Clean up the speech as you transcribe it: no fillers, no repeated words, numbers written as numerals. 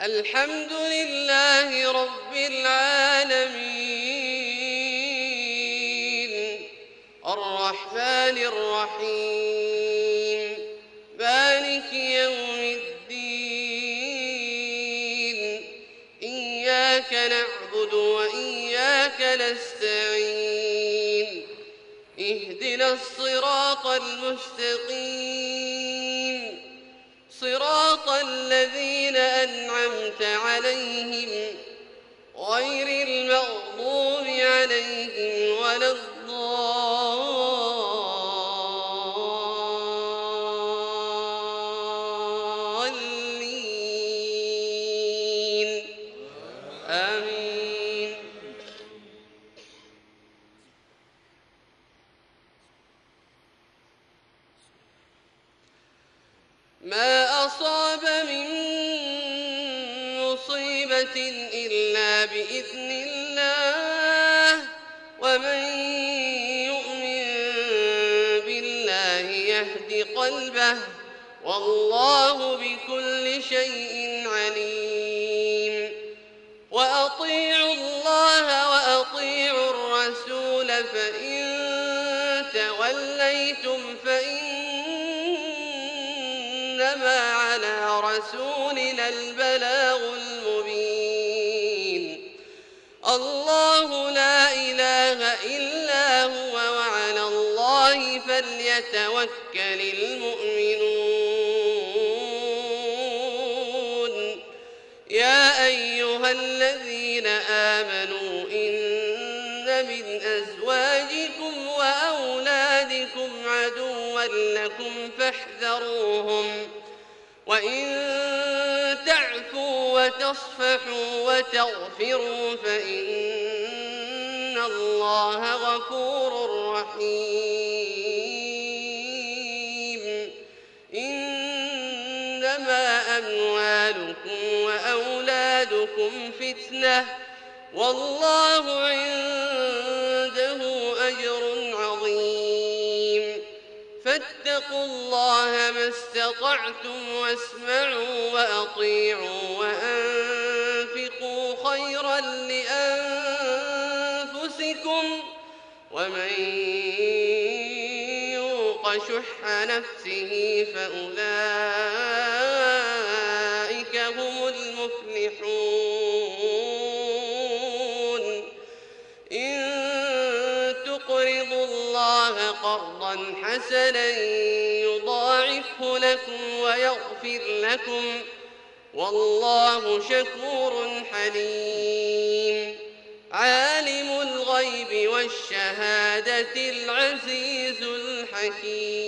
الحمد لله رب العالمين الرحمن الرحيم مالك يوم الدين إياك نعبد وإياك نستعين اهدنا الصراط المستقيم صراط الذين أنعمت عليهم غير المغضوب عليهم ولا الضالين آمين. ما أصاب من مصيبة إلا بإذن الله ومن يؤمن بالله يهد قلبه والله بكل شيء عليم. وأطيعوا الله وأطيعوا الرسول فإن توليتم فإنما على رسولنا البلاغ المبين. الله لا إله إلا هو وعلى الله فليتوكل المؤمنون. يا أيها الذين آمنوا إن من أزواجكم وأولادكم عدوا لكم فاحذروهم وإن تعفوا وتصفحوا وتغفروا فإن الله غفور رحيم. إنما أموالكم وأولادكم فتنة والله عنده أجر عظيم. فاتقوا الله ما استطعتم واسمعوا وأطيعوا وأنفقوا خيرا لأنفسكم ومن يوق شح نفسه فأولئك هم المفلحون. إن تقرضوا الله قرضا حسنا يضاعفه لكم ويغفر لكم والله شكور حليم. عالم الغيب والشهادة العزيز الحكيم.